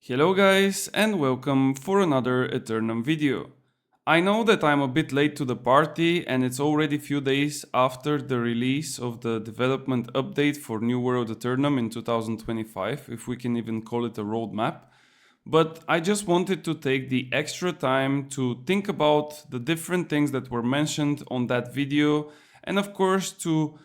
Hello guys and welcome for another Aeternum video. I know that I'm a bit late to the party and it's already few days after the release of the development update for New World Aeternum in 2025, if we can even call it a roadmap. But I just wanted to take the extra time to think about the different things that were mentioned on that video and of course to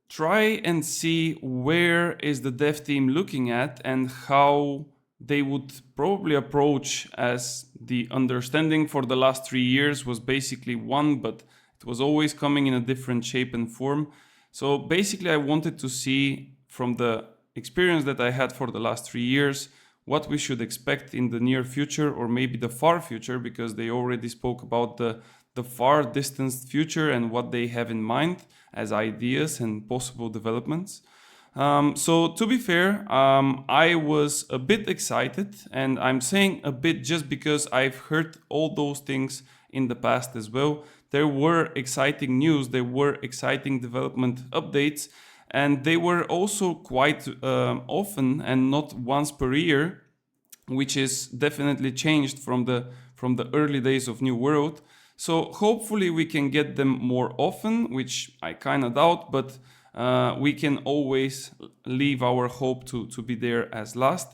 try and see where is the dev team looking at and how they would probably approach, as the understanding for the last 3 years was basically one, but it was always coming in a different shape and form. So basically I wanted to see from the experience that I had for the last 3 years what we should expect in the near future or maybe the far future, because they already spoke about the far distant future and what they have in mind as ideas and possible developments. So to be fair, I was a bit excited, and I'm saying a bit just because I've heard all those things in the past as well. There were exciting news, there were exciting development updates, and they were also quite often and not once per year, which is definitely changed from the early days of New World. So hopefully we can get them more often, which I kind of doubt, but we can always leave our hope to be there as last.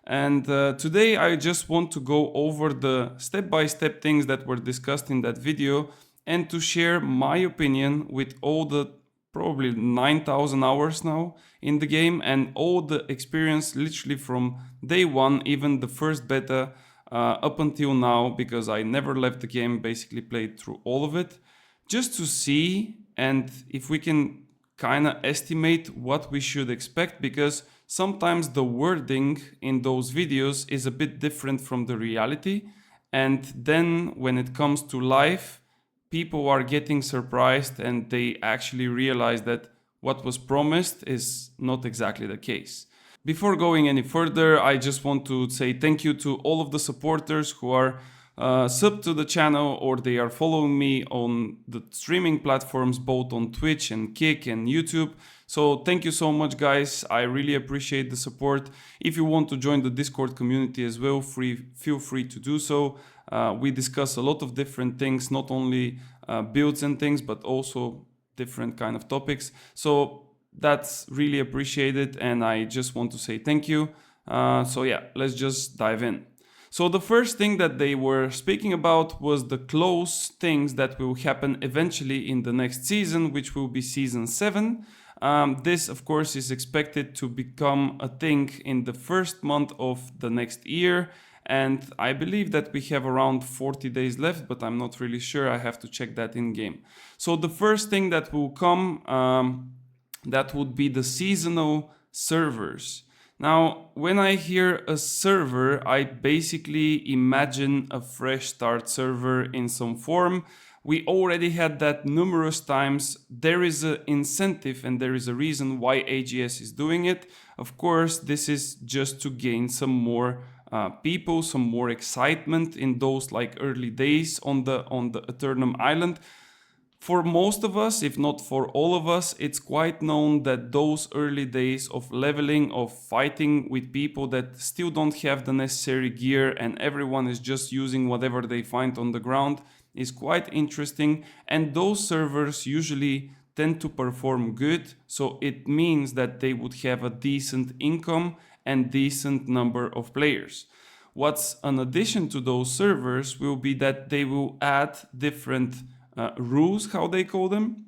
And today I just want to go over the step-by-step things that were discussed in that video and to share my opinion with all the probably 9,000 hours now in the game and all the experience literally from day one, even the first beta up until now, because I never left the game, basically played through all of it, just to see and if we can kind of estimate what we should expect, because sometimes the wording in those videos is a bit different from the reality, and then when it comes to life, people are getting surprised and they actually realize that what was promised is not exactly the case. Before going any further, I just want to say thank you to all of the supporters who are sub to the channel or they are following me on the streaming platforms, both on Twitch and Kick and YouTube. So thank you so much, guys. I really appreciate the support. If you want to join the Discord community as well, feel free to do so. We discuss a lot of different things, not only builds and things, but also different kind of topics. So that's really appreciated, and I just want to say thank you. So yeah, let's just dive in. So the first thing that they were speaking about was the close things that will happen eventually in the next season, which will be season 7. This of course is expected to become a thing in the first month of the next year, and I believe that we have around 40 days left, but I'm not really sure. I have to check that in game. So the first thing that will come, that would be the seasonal servers. Now, when I hear a server, I basically imagine a fresh start server in some form. We already had that numerous times. There is an incentive and there is a reason why AGS is doing it. Of course, this is just to gain some more people, some more excitement in those like early days on the Aeternum Island. For most of us, if not for all of us, it's quite known that those early days of leveling, of fighting with people that still don't have the necessary gear and everyone is just using whatever they find on the ground, is quite interesting, and those servers usually tend to perform good, so it means that they would have a decent income and decent number of players. What's an addition to those servers will be that they will add different rules, how they call them,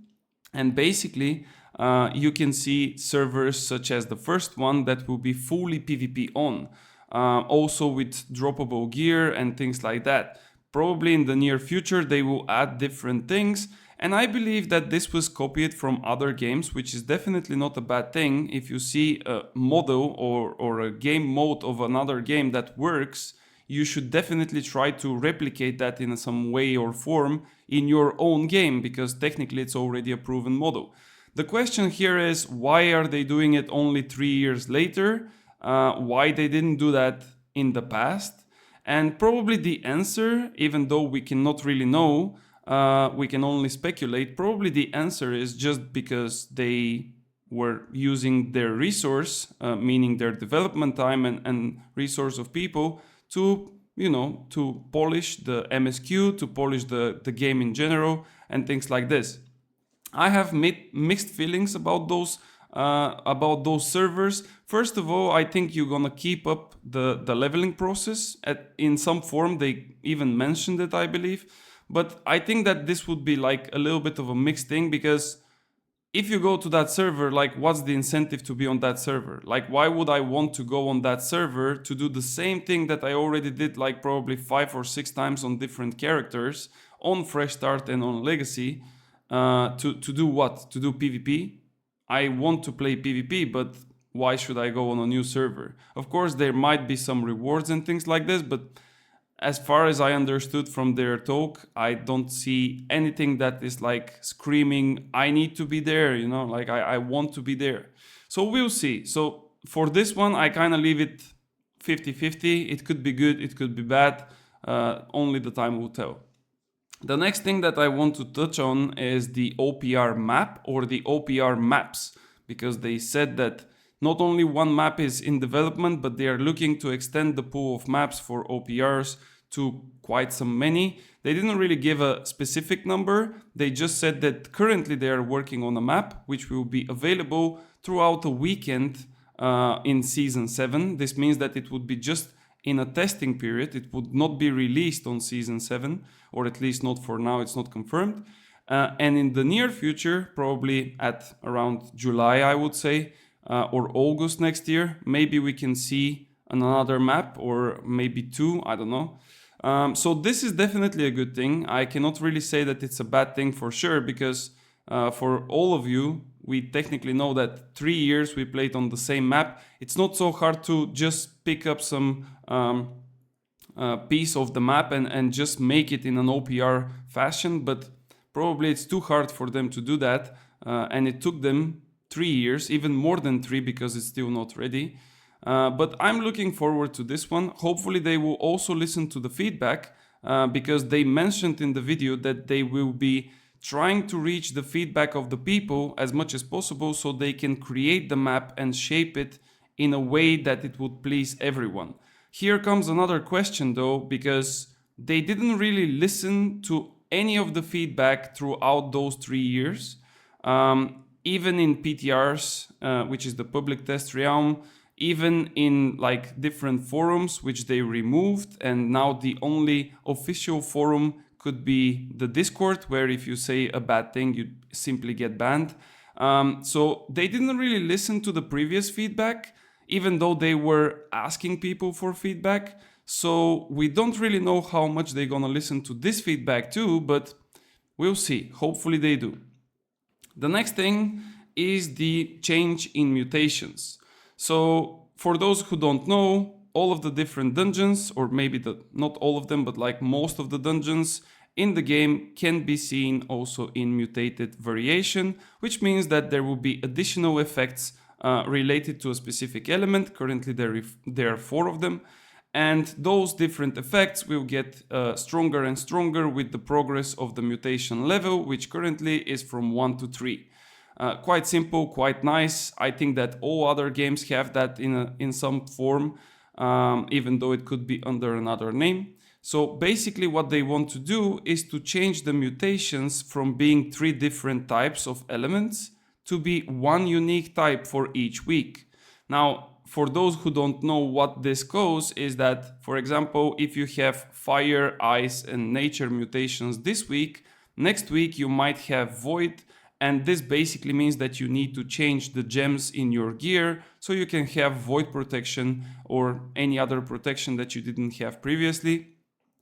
and basically you can see servers such as the first one that will be fully PvP on, also with droppable gear and things like that. Probably in the near future they will add different things, and I believe that this was copied from other games, which is definitely not a bad thing. If you see a model or a game mode of another game that works, you should definitely try to replicate that in some way or form in your own game, because technically it's already a proven model. The question here is, why are they doing it only 3 years later? Why they didn't do that in the past? And probably the answer, even though we cannot really know, we can only speculate, probably the answer is just because they were using their resource, meaning their development time and resource of people, to, to polish the MSQ, to polish the game in general, and things like this. I have mixed feelings about those servers. First of all, I think you're gonna keep up the leveling process in some form. They even mentioned it, I believe. But I think that this would be like a little bit of a mixed thing, because if you go to that server, like, what's the incentive to be on that server? Like, why would I want to go on that server to do the same thing that I already did like probably 5 or 6 times on different characters on Fresh Start and on Legacy? To do what? To do PvP? I want to play PvP, but why should I go on a new server? Of course, there might be some rewards and things like this, but as far as I understood from their talk, I don't see anything that is like screaming, I need to be there, like I want to be there. So we'll see. So for this one, I kind of leave it 50-50. It could be good, it could be bad. Only the time will tell. The next thing that I want to touch on is the OPR map or the OPR maps, because they said that not only one map is in development, but they are looking to extend the pool of maps for OPRs to quite some many. They didn't really give a specific number. They just said that currently they are working on a map which will be available throughout the weekend in Season 7. This means that it would be just in a testing period. It would not be released on Season 7, or at least not for now, it's not confirmed. And in the near future, probably at around July, I would say, or August next year, maybe we can see another map, or maybe 2, I don't know. So this is definitely a good thing. I cannot really say that it's a bad thing for sure, because for all of you, we technically know that 3 years we played on the same map. It's not so hard to just pick up some piece of the map and just make it in an OPR fashion, but probably it's too hard for them to do that, and it took them 3 years, even more than 3, because it's still not ready. But I'm looking forward to this one. Hopefully they will also listen to the feedback, because they mentioned in the video that they will be trying to reach the feedback of the people as much as possible, so they can create the map and shape it in a way that it would please everyone. Here comes another question though, because they didn't really listen to any of the feedback throughout those 3 years. Even in PTRs, which is the public test realm, even in like different forums which they removed, and now the only official forum could be the Discord, where if you say a bad thing, you simply get banned. So they didn't really listen to the previous feedback, even though they were asking people for feedback. So we don't really know how much they're gonna listen to this feedback too, but we'll see. Hopefully they do. The next thing is the change in mutations. So for those who don't know, all of the different dungeons, or maybe not all of them, but like most of the dungeons in the game, can be seen also in mutated variation, which means that there will be additional effects related to a specific element. Currently there are 4 of them, and those different effects will get stronger and stronger with the progress of the mutation level, which currently is from 1 to 3. Quite simple, quite nice. I think that all other games have that in some form, even though it could be under another name. So basically what they want to do is to change the mutations from being 3 different types of elements to be 1 unique type for each week. Now, for those who don't know what this goes, is that, for example, if you have fire, ice, and nature mutations this week, next week you might have void, and this basically means that you need to change the gems in your gear so you can have void protection or any other protection that you didn't have previously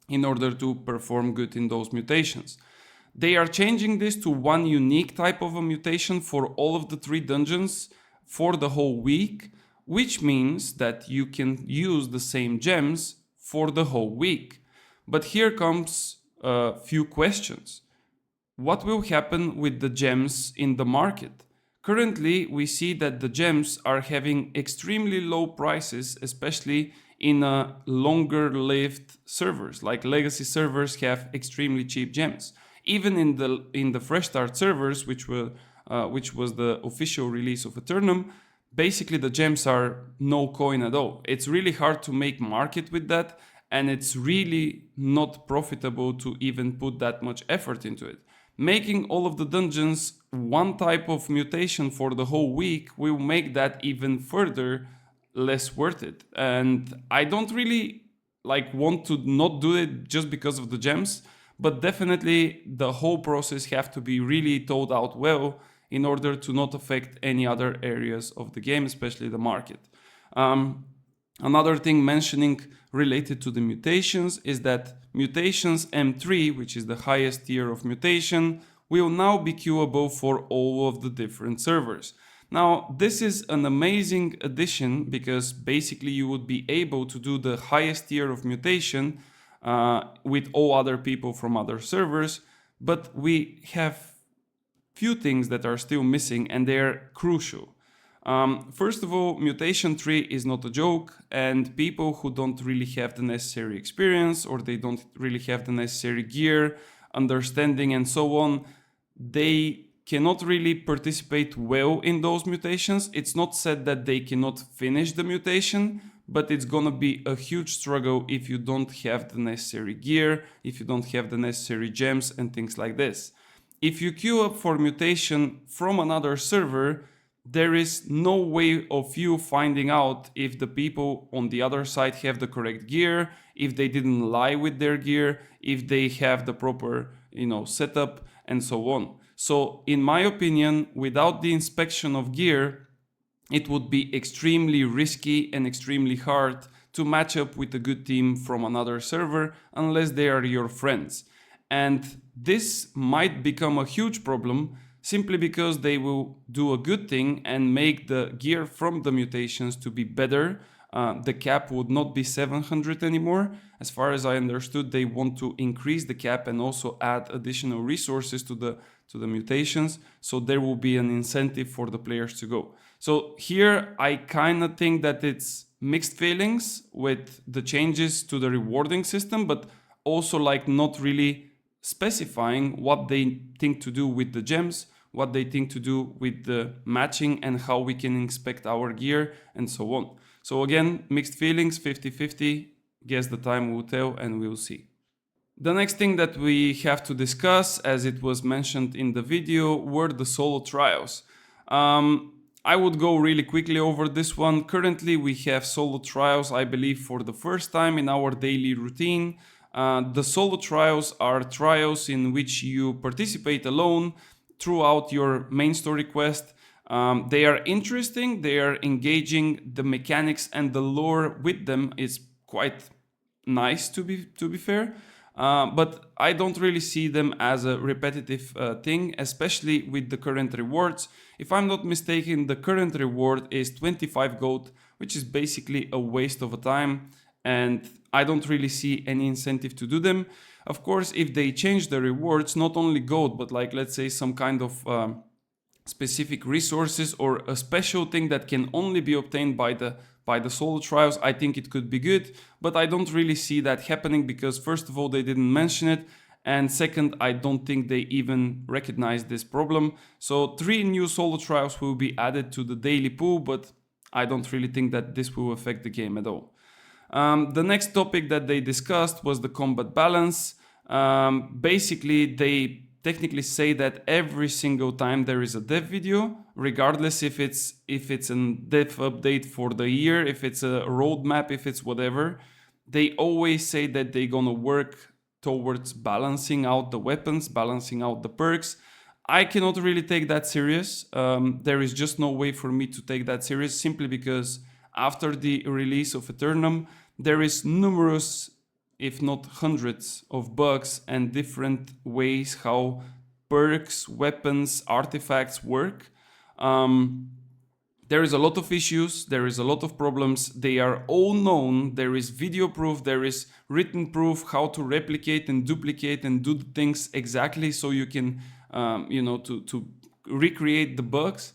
in order to perform good in those mutations. They are changing this to 1 unique type of a mutation for all of the 3 dungeons for the whole week, which means that you can use the same gems for the whole week. But here comes a few questions. What will happen with the gems in the market? Currently, we see that the gems are having extremely low prices, especially in longer-lived servers. Like legacy servers have extremely cheap gems. Even in the fresh start servers, which was the official release of Aeternum, basically the gems are no coin at all. It's really hard to make market with that, and it's really not profitable to even put that much effort into it. Making all of the dungeons one type of mutation for the whole week will make that even further less worth it. And I don't really want to not do it just because of the gems, but definitely the whole process have to be really thought out well in order to not affect any other areas of the game, especially the market. Another thing mentioning related to the mutations is that mutations M3, which is the highest tier of mutation, will now be queuable for all of the different servers. Now, this is an amazing addition because basically you would be able to do the highest tier of mutation with all other people from other servers, but we have few things that are still missing and they're crucial. First of all, Mutation 3 is not a joke, and people who don't really have the necessary experience or they don't really have the necessary gear, understanding and so on, they cannot really participate well in those mutations. It's not said that they cannot finish the mutation, but it's gonna be a huge struggle if you don't have the necessary gear, if you don't have the necessary gems and things like this. If you queue up for mutation from another server, there is no way of you finding out if the people on the other side have the correct gear, if they didn't lie with their gear, if they have the proper, setup and so on. So in my opinion, without the inspection of gear, it would be extremely risky and extremely hard to match up with a good team from another server unless they are your friends. And this might become a huge problem simply because they will do a good thing and make the gear from the mutations to be better. The cap would not be 700 anymore. As far as I understood, they want to increase the cap and also add additional resources to the mutations. So there will be an incentive for the players to go. So here I kind of think that it's mixed feelings with the changes to the rewarding system, but also not really specifying what they think to do with the gems, what they think to do with the matching and how we can inspect our gear and so on. So again, mixed feelings, 50-50, guess the time will tell and we'll see. The next thing that we have to discuss, as it was mentioned in the video, were the solo trials. I would go really quickly over this one. Currently we have solo trials, I believe, for the first time in our daily routine. The solo trials are trials in which you participate alone throughout your main story quest. They are interesting, they are engaging, the mechanics and the lore with them is quite nice to be fair. But I don't really see them as a repetitive thing, especially with the current rewards. If I'm not mistaken, the current reward is 25 gold, which is basically a waste of a time, and I don't really see any incentive to do them. Of course, if they change the rewards, not only gold, but let's say some kind of specific resources or a special thing that can only be obtained by the solo trials, I think it could be good, but I don't really see that happening because first of all, they didn't mention it, and second, I don't think they even recognize this problem. So 3 new solo trials will be added to the daily pool, but I don't really think that this will affect the game at all. The next topic that they discussed was the combat balance. Basically, they technically say that every single time there is a dev video, regardless if it's a dev update for the year, if it's a roadmap, if it's whatever, they always say that they're gonna work towards balancing out the weapons, balancing out the perks. I cannot really take that serious. There is just no way for me to take that serious simply because after the release of Aeternum, there is numerous, if not hundreds, of bugs and different ways how perks, weapons, artifacts work. There is a lot of issues, there is a lot of problems, they are all known, there is video proof, there is written proof how to replicate and duplicate and do the things exactly so you can, to recreate the bugs,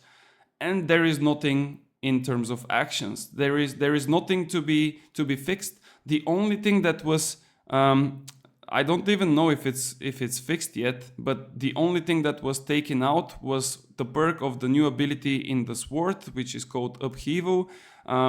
and there is nothing in terms of actions. There is nothing to be fixed. The only thing that was I don't even know if it's fixed yet, but the only thing that was taken out was the perk of the new ability in the sword, which is called Upheaval,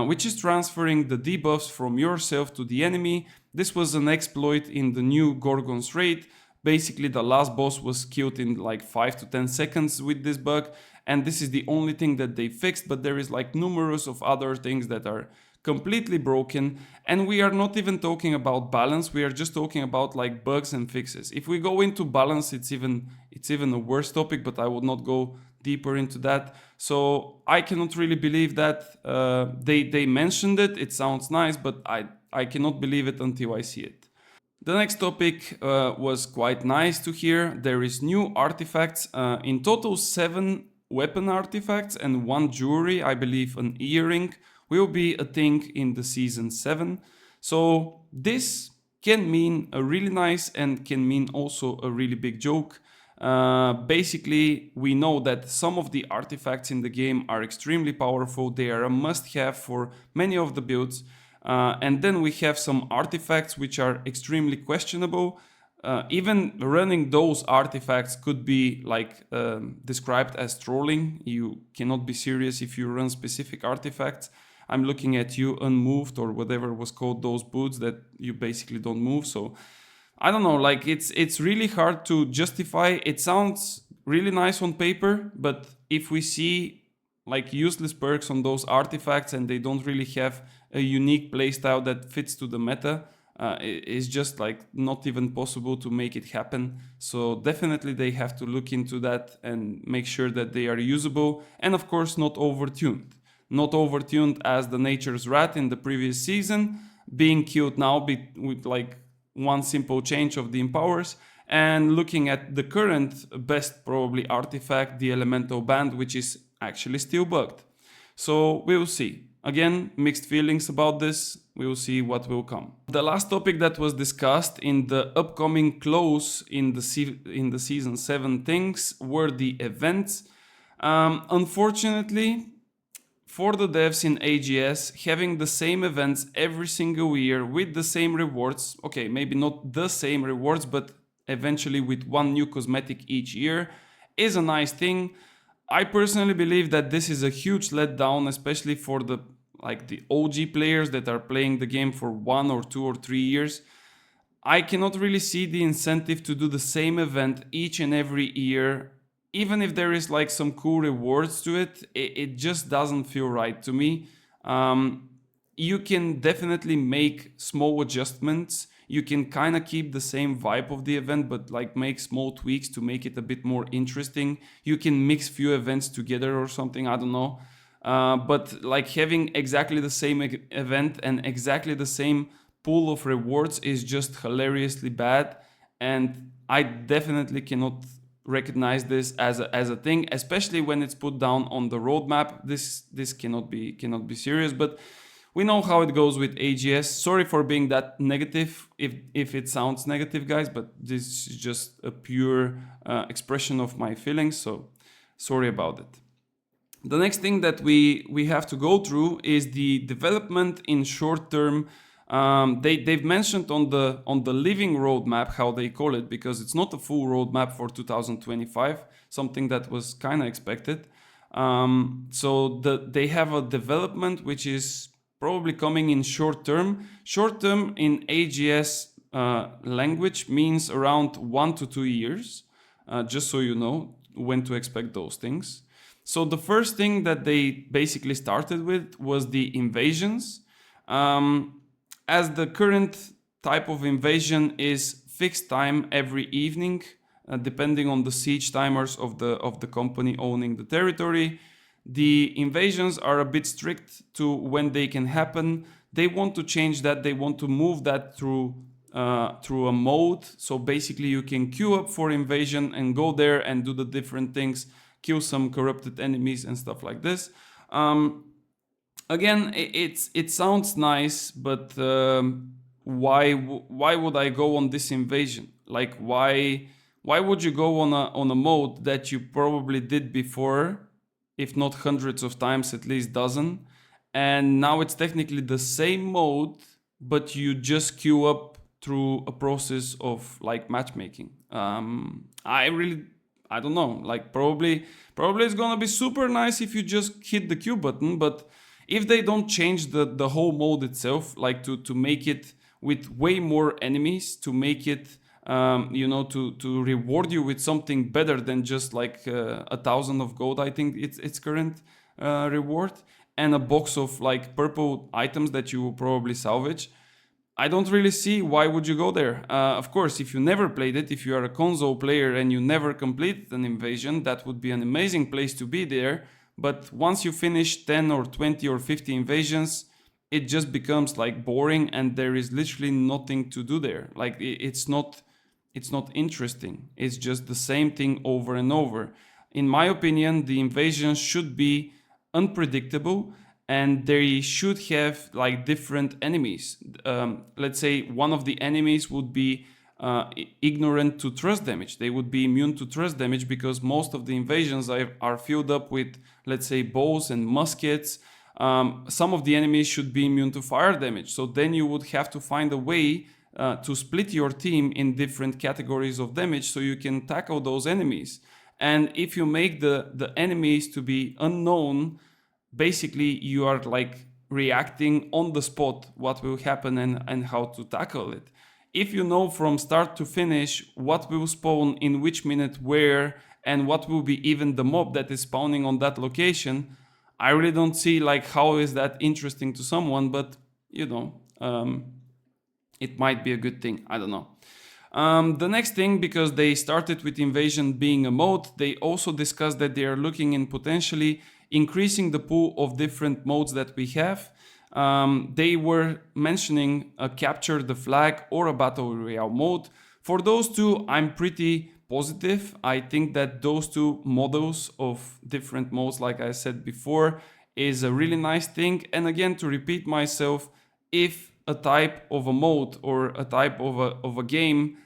which is transferring the debuffs from yourself to the enemy. This was an exploit in the new Gorgon's Raid. Basically, the last boss was killed in like 5 to 10 seconds with this bug, and this is the only thing that they fixed, but there is like numerous of other things that are completely broken, and we are not even talking about balance, we are just talking about like bugs and fixes. If we go into balance, it's even a worse topic, but I would not go deeper into that. So I cannot really believe that they mentioned it. It sounds nice, but I cannot believe it until I see it. The next topic was quite nice to hear. There is new artifacts, in total 7 weapon artifacts and 1 jewelry, I believe an earring, will be a thing in the season 7. So this can mean a really nice and can mean also a really big joke. Basically, we know that some of the artifacts in the game are extremely powerful. They are a must-have for many of the builds. And then we have some artifacts which are extremely questionable. Even running those artifacts could be like described as trolling. You cannot be serious if you run specific artifacts. I'm looking at you, Unmoved, or whatever was called those boots that you basically don't move. So I don't know, like it's really hard to justify. It sounds really nice on paper, but if we see like useless perks on those artifacts and they don't really have a unique playstyle that fits to the meta, it's just like not even possible to make it happen. So definitely they have to look into that and make sure that they are usable, and of course not overtuned. Not overtuned as the Nature's Rat in the previous season, being killed now with like one simple change of the empowers. And looking at the current best probably artifact, the Elemental Band, which is actually still bugged. So we will see. Again, mixed feelings about this. We will see what will come. The last topic that was discussed in the upcoming close in the season 7 things were the events. Unfortunately, for the devs in AGS, having the same events every single year with the same rewards, okay, maybe not the same rewards, but eventually with one new cosmetic each year, is a nice thing. I personally believe that this is a huge letdown, especially for the OG players that are playing the game for 1 or 2 or 3 years. I cannot really see the incentive to do the same event each and every year. Even if there is like some cool rewards to it, it just doesn't feel right to me. You can definitely make small adjustments. You can kind of keep the same vibe of the event, but like make small tweaks to make it a bit more interesting. You can mix few events together or something, I don't know. But like having exactly the same event and exactly the same pool of rewards is just hilariously bad. And I definitely cannot recognize this as a thing, especially when it's put down on the roadmap. This cannot be serious, but we know how it goes with AGS. Sorry for being that negative if it sounds negative, guys, but this is just a pure expression of my feelings, so sorry about it. The next thing that we have to go through is the development in short term. They've mentioned on the living roadmap, how they call it, because it's not a full roadmap for 2025, something that was kind of expected. So they have a development which is probably coming in short term. Short term in AGS language means around 1 to 2 years, just so you know when to expect those things. So the first thing that they basically started with was the invasions. As the current type of invasion is fixed time every evening, depending on the siege timers of the company owning the territory, the invasions are a bit strict to when they can happen. They want to change that. They want to move that through a mode. So basically you can queue up for invasion and go there and do the different things, kill some corrupted enemies and stuff like this. Again, it sounds nice, but why would I go on this invasion? Like why would you go on a mode that you probably did before, if not hundreds of times, at least dozen, and now it's technically the same mode, but you just queue up through a process of like matchmaking. I don't know, like probably it's gonna be super nice if you just hit the Q button, but if they don't change the whole mode itself, like to make it with way more enemies, to make it to reward you with something better than just like 1,000 of gold, I think it's current reward, and a box of like purple items that you will probably salvage. I don't really see why would you go there. Of course, if you never played it, if you are a console player and you never completed an invasion, that would be an amazing place to be there. But once you finish 10 or 20 or 50 invasions, it just becomes like boring and there is literally nothing to do there. Like it's not interesting. It's just the same thing over and over. In my opinion, the invasions should be unpredictable and they should have like different enemies. Let's say one of the enemies would be ignorant to thrust damage. They would be immune to thrust damage because most of the invasions are filled up with, let's say, bows and muskets. Some of the enemies should be immune to fire damage. So then you would have to find a way to split your team in different categories of damage so you can tackle those enemies. And if you make the enemies to be unknown, basically you are like reacting on the spot what will happen and how to tackle it. If you know from start to finish what will spawn in which minute where and what will be even the mob that is spawning on that location, I really don't see like how is that interesting to someone, but it might be a good thing. I don't know. The next thing, because they started with invasion being a mode, they also discussed that they are looking in potentially increasing the pool of different modes that we have. They were mentioning a capture the flag or a battle royale mode. For those two, I'm pretty positive. I think that those two models of different modes, like I said before, is a really nice thing. And again, to repeat myself, if a type of a mode or a type of a game,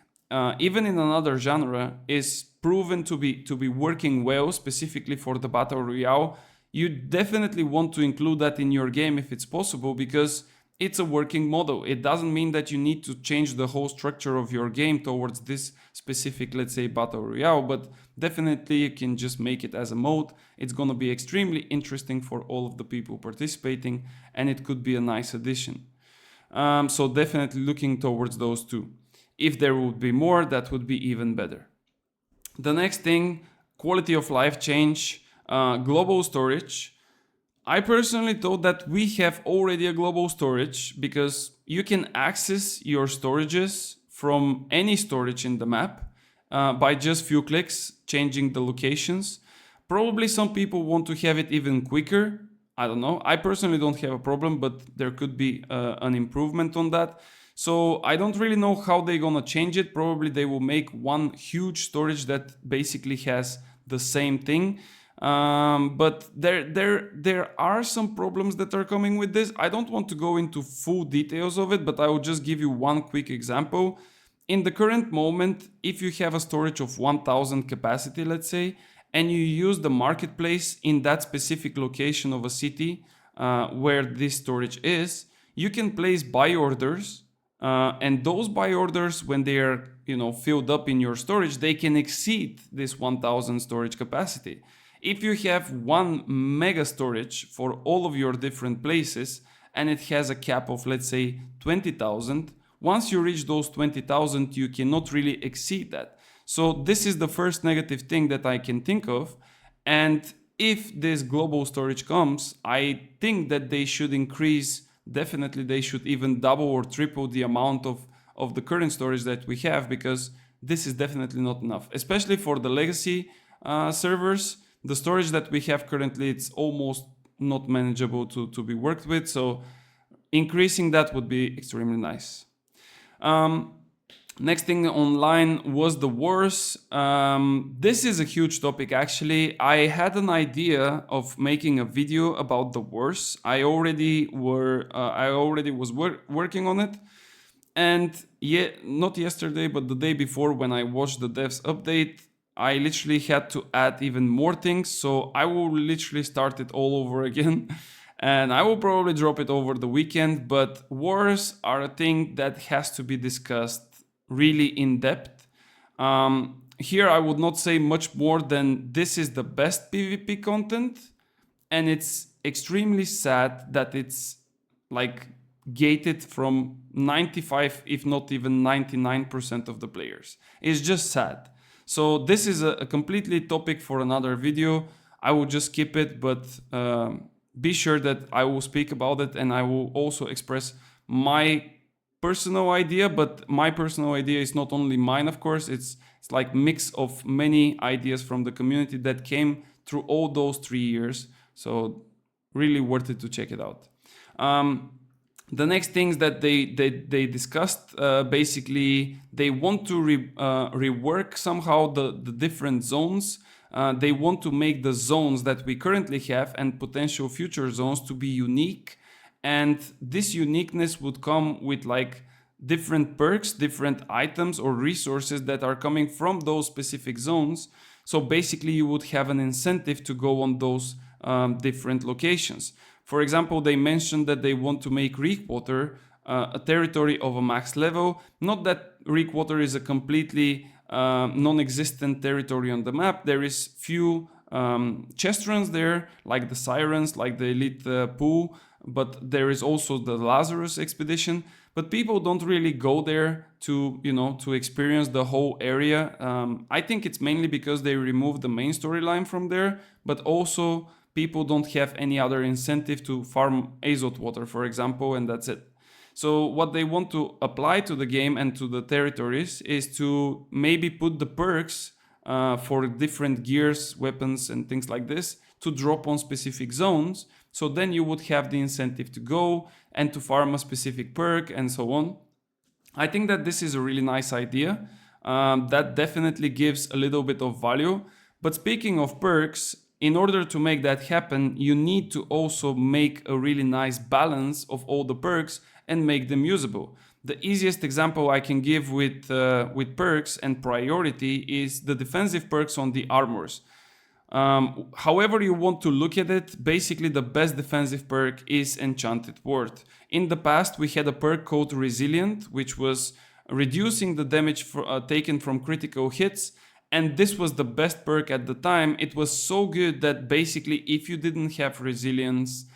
even in another genre, is proven to be working well, specifically for the battle royale, you definitely want to include that in your game if it's possible, because it's a working model. It doesn't mean that you need to change the whole structure of your game towards this specific, let's say, battle royale, but definitely you can just make it as a mode. It's gonna be extremely interesting for all of the people participating, and it could be a nice addition. So definitely looking towards those two. If there would be more, that would be even better. The next thing, quality of life change. Global storage. I personally thought that we have already a global storage because you can access your storages from any storage in the map by just few clicks, changing the locations. Probably some people want to have it even quicker. I don't know. I personally don't have a problem, but there could be an improvement on that. So I don't really know how they're gonna change it. Probably they will make one huge storage that basically has the same thing. But there are some problems that are coming with this. I don't want to go into full details of it, but I will just give you one quick example. In the current moment, if you have a storage of 1000 capacity, let's say, and you use the marketplace in that specific location of a city where this storage is, you can place buy orders, and those buy orders, when they are filled up in your storage, they can exceed this 1000 storage capacity. If you have one mega storage for all of your different places and it has a cap of, let's say, 20,000, once you reach those 20,000, you cannot really exceed that. So this is the first negative thing that I can think of. And if this global storage comes, I think that they should increase, definitely they should even double or triple the amount of the current storage that we have, because this is definitely not enough, especially for the legacy servers. The storage that we have currently, it's almost not manageable to be worked with. So increasing that would be extremely nice. Next thing online was the wars. This is a huge topic actually. I had an idea of making a video about the wars. I already was working on it. And not yesterday, but the day before, when I watched the devs update, I literally had to add even more things, so I will literally start it all over again. and I will probably drop it over the weekend. But wars are a thing that has to be discussed really in depth. Here I would not say much more than this is the best PvP content, and it's extremely sad that it's like gated from 95 if not even 99% of the players. It's just sad. So this is a completely topic for another video. I will just skip it, but be sure that I will speak about it, and I will also express my personal idea. But my personal idea is not only mine, of course. It's like mix of many ideas from the community that came through all those 3 years. So really worth it to check it out. The next things that they discussed, basically they want to rework somehow the different zones. They want to make the zones that we currently have and potential future zones to be unique, and this uniqueness would come with like different perks, different items or resources that are coming from those specific zones. So basically you would have an incentive to go on those different locations. For example, they mentioned that they want to make Reekwater a territory of a max level. Not that Reekwater is a completely non-existent territory on the map. There is few chest runs there, like the Sirens, like the Elite Pool, but there is also the Lazarus expedition. But people don't really go there to, to experience the whole area. I think it's mainly because they removed the main storyline from there, but also people don't have any other incentive to farm Azot water, for example, and that's it. So what they want to apply to the game and to the territories is to maybe put the perks for different gears, weapons, and things like this to drop on specific zones. So then you would have the incentive to go and to farm a specific perk and so on. I think that this is a really nice idea. That definitely gives a little bit of value. But speaking of perks, in order to make that happen, you need to also make a really nice balance of all the perks and make them usable. The easiest example I can give with perks and priority is the defensive perks on the armors. However you want to look at it, basically the best defensive perk is Enchanted Ward. In the past we had a perk called Resilient, which was reducing the damage taken from critical hits, and this was the best perk at the time. It was so good that basically if you didn't have Resilience,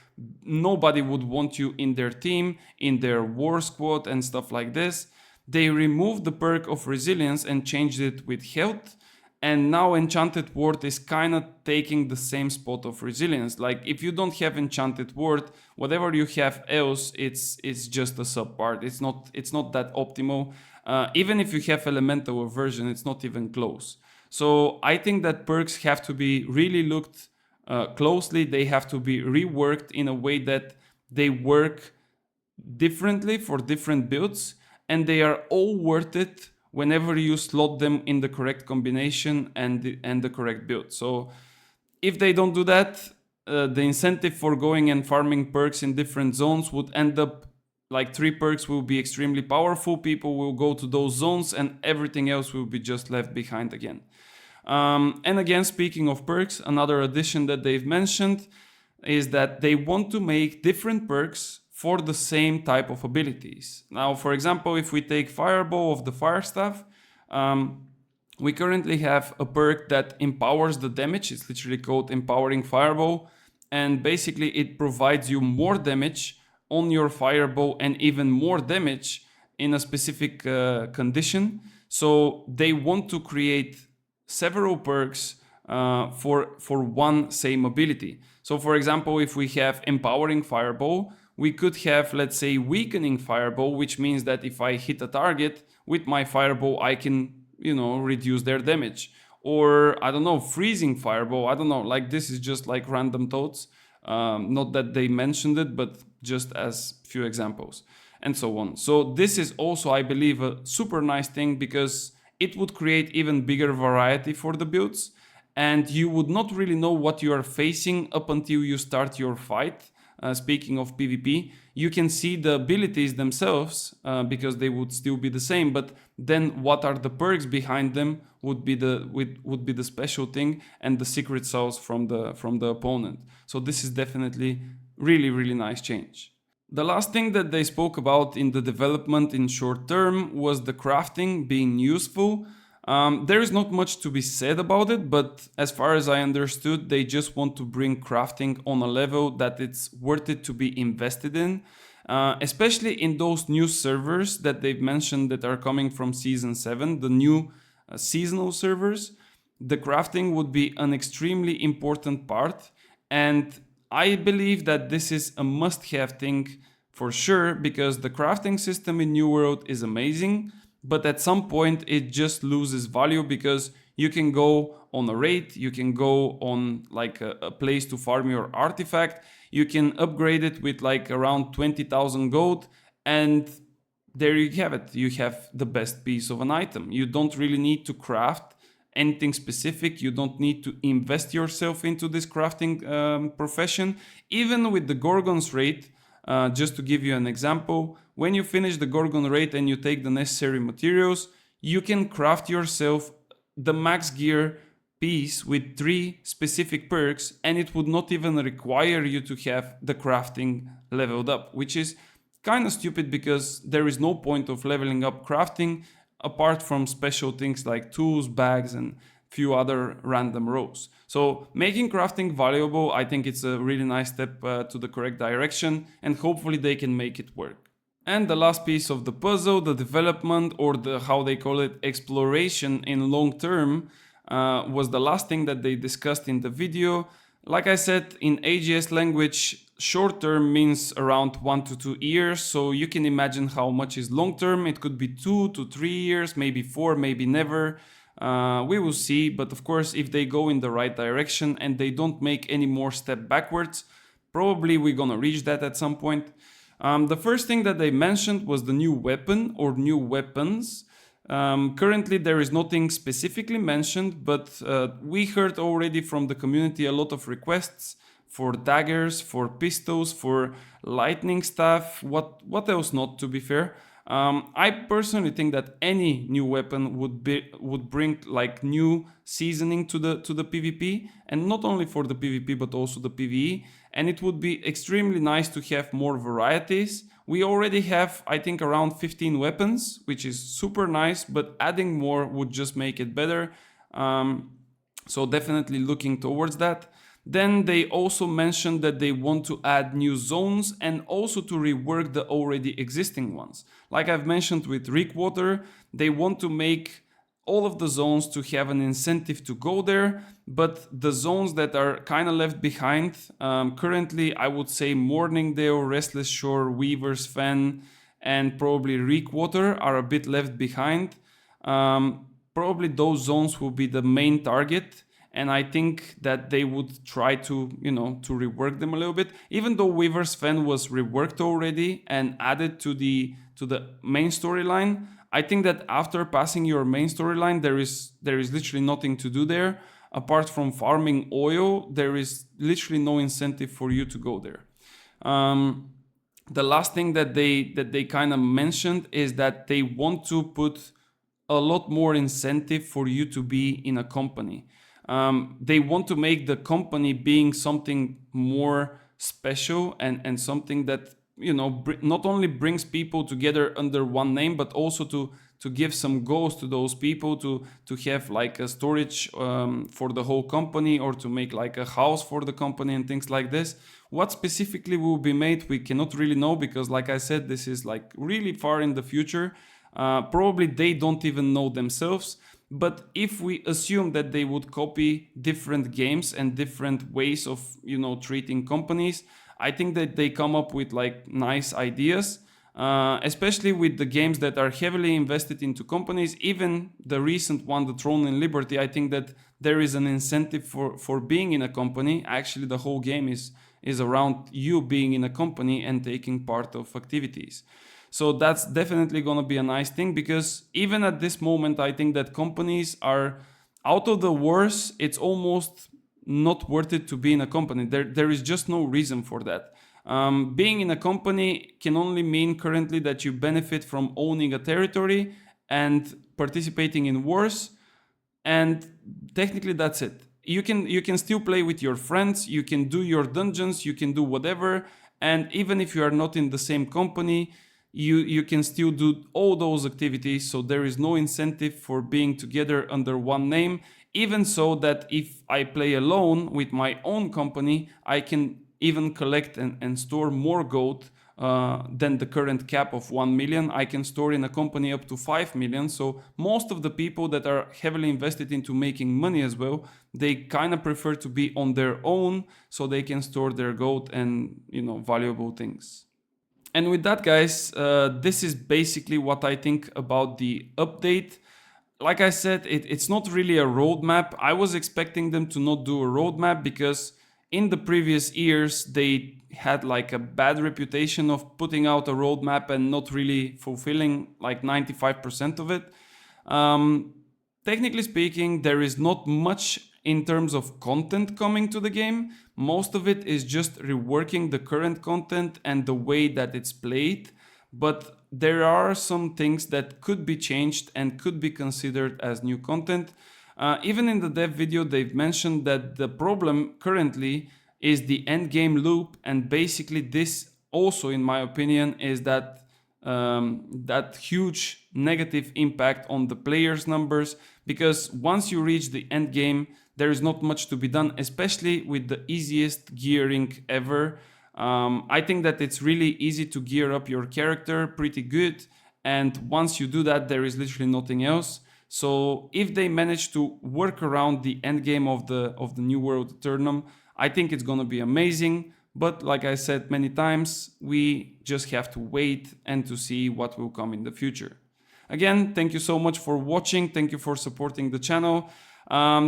nobody would want you in their team, in their war squad and stuff like this. They removed the perk of Resilience and changed it with health. And now Enchanted Ward is kind of taking the same spot of Resilience. Like if you don't have Enchanted Ward, whatever you have else, it's just a subpart. It's not that optimal. Even if you have Elemental version, it's not even close. So I think that perks have to be really looked closely. They have to be reworked in a way that they work differently for different builds, and they are all worth it whenever you slot them in the correct combination and the correct build. So if they don't do that, the incentive for going and farming perks in different zones would end up like 3 perks will be extremely powerful, people will go to those zones, and everything else will be just left behind again. And again, speaking of perks, another addition that they've mentioned is that they want to make different perks for the same type of abilities. Now, for example, if we take Fireball of the Fire Staff, we currently have a perk that empowers the damage. It's literally called Empowering Fireball, and basically it provides you more damage on your Fireball and even more damage in a specific condition. So they want to create several perks for one same ability. So for example, if we have Empowering Fireball, we could have, let's say, Weakening Fireball, which means that if I hit a target with my Fireball, I can, reduce their damage. Or, I don't know, Freezing Fireball, I don't know, like this is just like random thoughts. Not that they mentioned it, but just as few examples and so on. So this is also, I believe, a super nice thing because it would create even bigger variety for the builds, and you would not really know what you are facing up until you start your fight. Speaking of PvP, you can see the abilities themselves because they would still be the same, but then what are the perks behind them would be the special thing and the secret sauce from the opponent. So this is definitely Really, really nice change. The last thing that they spoke about in the development in short term was the crafting being useful. There is not much to be said about it, but as far as I understood, they just want to bring crafting on a level that it's worth it to be invested in, especially in those new servers that they've mentioned that are coming from Season 7, the new seasonal servers. The crafting would be an extremely important part, and I believe that this is a must-have thing for sure, because the crafting system in New World is amazing, but at some point it just loses value because you can go on a raid, you can go on like a place to farm your artifact, you can upgrade it with like around 20,000 gold, and there you have it. You have the best piece of an item. You don't really need to craft anything specific. You don't need to invest yourself into this crafting profession. Even with the Gorgon's raid, just to give you an example, when you finish the Gorgon raid and you take the necessary materials, you can craft yourself the max gear piece with 3 specific perks, and it would not even require you to have the crafting leveled up, which is kind of stupid because there is no point of leveling up crafting apart from special things like tools, bags, and few other random rows. So making crafting valuable, I think it's a really nice step to the correct direction, and hopefully they can make it work. And the last piece of the puzzle, the development, or the how they call it, exploration in long term, was the last thing that they discussed in the video. Like I said, in AGS language, short term means around 1 to 2 years, so you can imagine how much is long term. It could be 2 to 3 years, maybe 4, maybe never. We will see, but of course, if they go in the right direction and they don't make any more step backwards, probably we're gonna reach that at some point. The first thing that they mentioned was the new weapon or new weapons. Currently there is nothing specifically mentioned, but we heard already from the community a lot of requests for daggers, for pistols, for lightning staff, what else not, to be fair. I personally think that any new weapon would bring like new seasoning to the PvP, and not only for the PvP but also the PvE, and it would be extremely nice to have more varieties. We already have, I think, around 15 weapons, which is super nice, but adding more would just make it better. So definitely looking towards that. Then they also mentioned that they want to add new zones and also to rework the already existing ones. Like I've mentioned with Reekwater, they want to make all of the zones to have an incentive to go there, but the zones that are kind of left behind, currently I would say Morningdale, Restless Shore, Weaver's Fen, and probably Reekwater are a bit left behind. Probably those zones will be the main target, and I think that they would try to, to rework them a little bit. Even though Weaver's Fen was reworked already and added to the main storyline, I think that after passing your main storyline, there is literally nothing to do there. Apart from farming oil, there is literally no incentive for you to go there. The last thing that they kind of mentioned is that they want to put a lot more incentive for you to be in a company. They want to make the company being something more special and something that not only brings people together under one name, but also to give some goals to those people, to have like a storage for the whole company, or to make like a house for the company and things like this. What specifically will be made, we cannot really know, because like I said, this is like really far in the future. Probably they don't even know themselves. But if we assume that they would copy different games and different ways of treating companies, I think that they come up with like nice ideas, especially with the games that are heavily invested into companies. Even the recent one, the Throne and Liberty, I think that there is an incentive for being in a company. Actually, the whole game is around you being in a company and taking part of activities. So that's definitely going to be a nice thing, because even at this moment, I think that companies are out of the wars. It's almost not worth it to be in a company. There is just no reason for that. Being in a company can only mean currently that you benefit from owning a territory and participating in wars, and technically that's it. you can still play with your friends, you can do your dungeons, you can do whatever, and even if you are not in the same company, you can still do all those activities. So there is no incentive for being together under one name. Even so that if I play alone with my own company, I can even collect and store more gold than the current cap of 1 million. I can store in a company up to 5 million. So most of the people that are heavily invested into making money as well, they kind of prefer to be on their own so they can store their gold and, you know, valuable things. And with that, guys, this is basically what I think about the update. Like I said, it's not really a roadmap. I was expecting them to not do a roadmap because in the previous years they had like a bad reputation of putting out a roadmap and not really fulfilling like 95% of it. Technically speaking, there is not much in terms of content coming to the game. Most of it is just reworking the current content and the way that it's played. But there are some things that could be changed and could be considered as new content. Even in the dev video, they've mentioned that the problem currently is the end game loop, and basically this also, in my opinion, is that that huge negative impact on the players' numbers, because once you reach the end game, there is not much to be done, especially with the easiest gearing ever. I think that it's really easy to gear up your character pretty good, and once you do that, there is literally nothing else. So if they manage to work around the end game of the new world Aeternum, I think it's gonna be amazing. But like I said many times, we just have to wait and to see what will come in the future. Again, thank you so much for watching. Thank you for supporting the channel.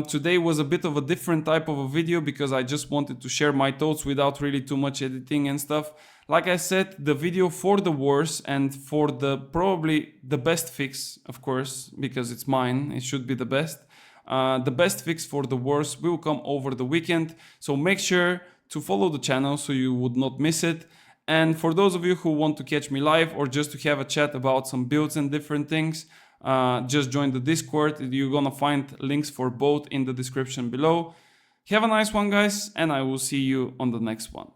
Today was a bit of a different type of a video because I just wanted to share my thoughts without really too much editing and stuff. Like I said, the video for the wars and for the probably the best fix, of course, because it's mine, it should be the best. The best fix for the wars will come over the weekend. So make sure to follow the channel so you would not miss it. And for those of you who want to catch me live or just to have a chat about some builds and different things, just join the Discord. You're gonna find links for both in the description below. Have a nice one, guys, and I will see you on the next one.